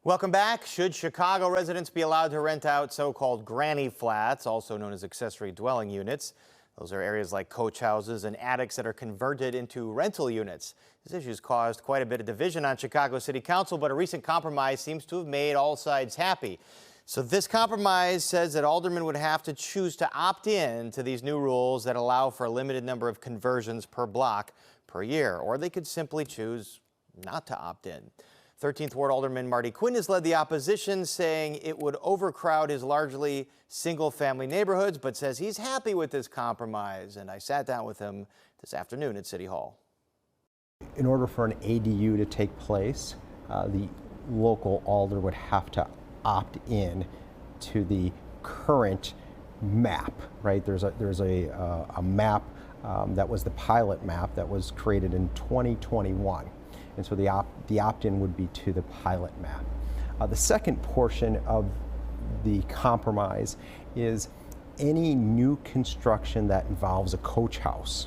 Welcome back. Should Chicago residents be allowed to rent out so-called granny flats, also known as accessory dwelling units? Those are areas like coach houses and attics that are converted into rental units. This issue has caused quite a bit of division on Chicago City Council, but a recent compromise seems to have made all sides happy. So this compromise says that aldermen would have to choose to opt in to these new rules that allow for a limited number of conversions per block per year, or they could simply choose not to opt in. 13th Ward Alderman Marty Quinn has led the opposition, saying it would overcrowd his largely single-family neighborhoods, but says he's happy with this compromise. And I sat down with him this afternoon at City Hall. In order for an ADU to take place, the local alder would have to opt in to the current map, right? There's a map that was the pilot map that was created in 2021. And so the opt-in would be to the pilot map. The second portion of the compromise is any new construction that involves a coach house.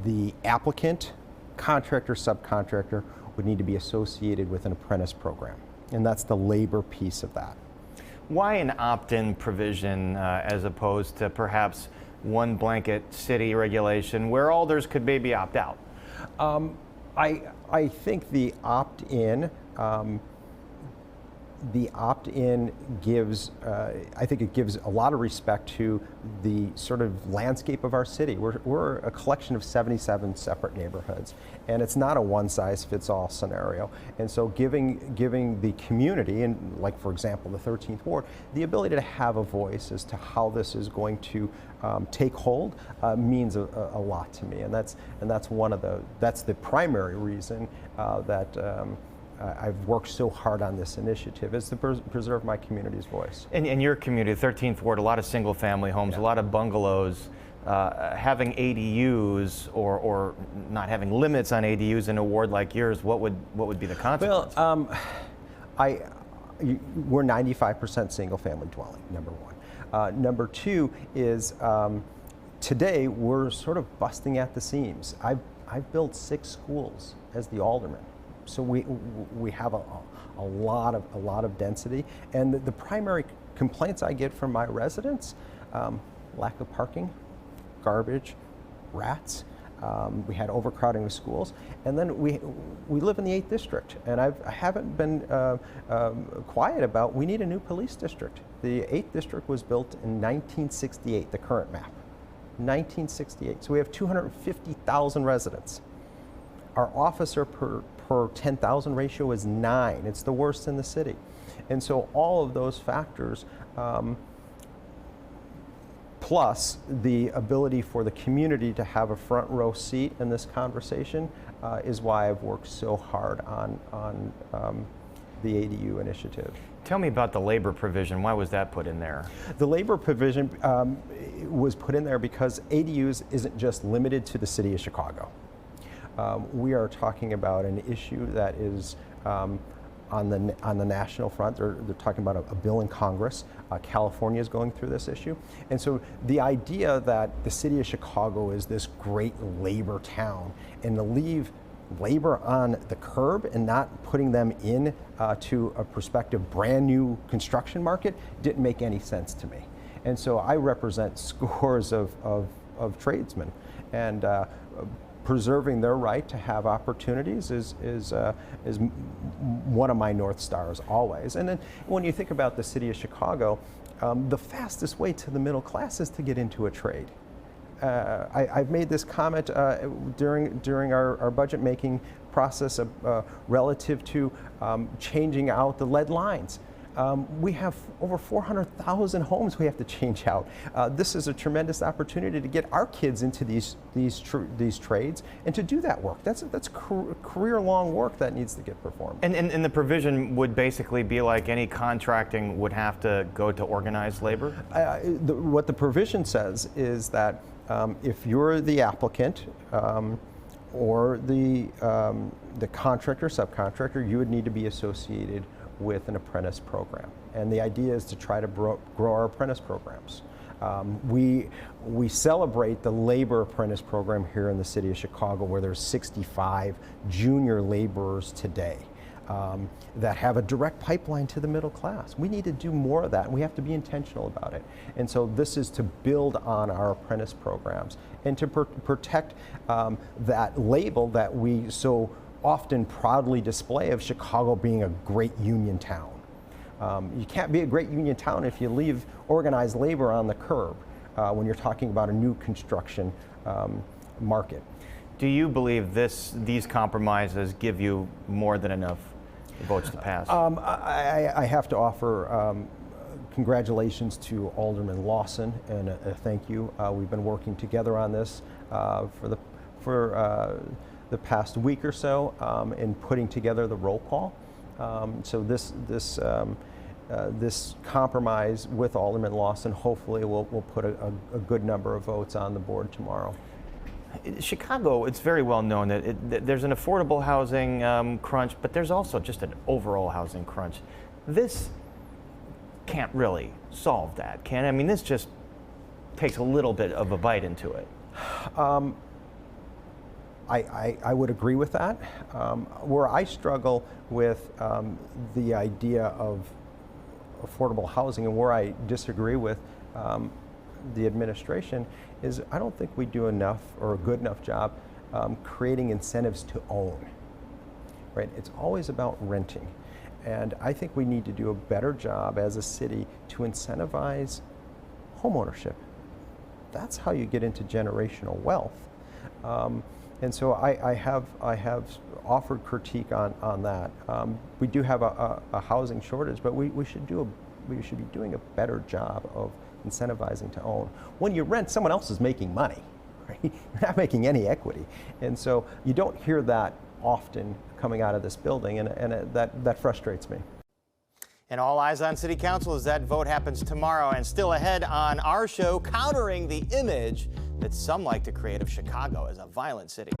The applicant, contractor, subcontractor would need to be associated with an apprentice program. And that's the labor piece of that. Why an opt-in provision as opposed to perhaps one blanket city regulation where alders could maybe opt out? I think the opt-in gives, I think it gives a lot of respect to the sort of landscape of our city. We're a collection of 77 separate neighborhoods, and it's not a one-size-fits-all scenario. And so giving the community, and like for example the 13th Ward, the ability to have a voice as to how this is going to take hold means a lot to me, and that's the primary reason that I've worked so hard on this initiative, is to preserve my community's voice. In your community, 13th Ward, a lot of single-family homes, a lot of bungalows. Having ADUs or not having limits on ADUs in a ward like yours, what would be the consequence? Well, we're 95% single-family dwelling, number one. Number two is today we're sort of busting at the seams. I've built 6 schools as the alderman. So we have a lot of density, and the primary complaints I get from my residents: lack of parking, garbage, rats. We had overcrowding of schools, and then we live in the 8th district, and I haven't been quiet about we need a new police district. The 8th district was built in 1968, the current map, 1968. So we have 250,000 residents. Our officer per 10,000 ratio is 9. It's the worst in the city. And so all of those factors, plus the ability for the community to have a front row seat in this conversation, is why I've worked so hard on the ADU initiative. Tell me about the labor provision. Why was that put in there? The labor provision was put in there because ADUs isn't just limited to the city of Chicago. We are talking about an issue that is on the national front. They're talking about a bill in Congress. California is going through this issue. And so the idea that the city of Chicago is this great labor town, and to leave labor on the curb and not putting them in to a prospective brand new construction market didn't make any sense to me. And so I represent scores of tradesmen, and preserving their right to have opportunities is one of my North Stars always. And then when you think about the city of Chicago, the fastest way to the middle class is to get into a trade. I've made this comment during our budget making process relative to changing out the lead lines. We have over 400,000 homes we have to change out. This is a tremendous opportunity to get our kids into these trades and to do that work. That's career-long work that needs to get performed. And the provision would basically be like any contracting would have to go to organized labor? What the provision says is that if you're the applicant or the contractor, subcontractor, you would need to be associated with an apprentice program. And the idea is to try to grow our apprentice programs. We celebrate the labor apprentice program here in the city of Chicago, where there's 65 junior laborers today. that have a direct pipeline to the middle class. We need to do more of that, and we have to be intentional about it. And so this is to build on our apprentice programs and to protect that label that we so often proudly display of Chicago being a great union town. You can't be a great union town if you leave organized labor on the curb when you're talking about a new construction market. Do you believe these compromises give you more than enough votes to pass? I have to offer congratulations to Alderman Lawson and a thank you. We've been working together on this for the past week or so in putting together the roll call. So this compromise with Alderman Lawson hopefully will put a good number of votes on the board tomorrow. Chicago, it's very well known that there's an affordable housing crunch, but there's also just an overall housing crunch. This can't really solve that, can it? I mean, this just takes a little bit of a bite into it. I would agree with that. Where I struggle with the idea of affordable housing and where I disagree with the administration is I don't think we do enough or a good enough job creating incentives to own, right? It's always about renting. And I think we need to do a better job as a city to incentivize homeownership. That's how you get into generational wealth. And so I have offered critique on that. We do have a housing shortage, but we should be doing a better job of incentivizing to own. When you rent, someone else is making money, right? You're not making any equity. And so you don't hear that often coming out of this building, and that frustrates me. And all eyes on City Council as that vote happens tomorrow. And still ahead on our show, countering the image that some like to create of Chicago as a violent city.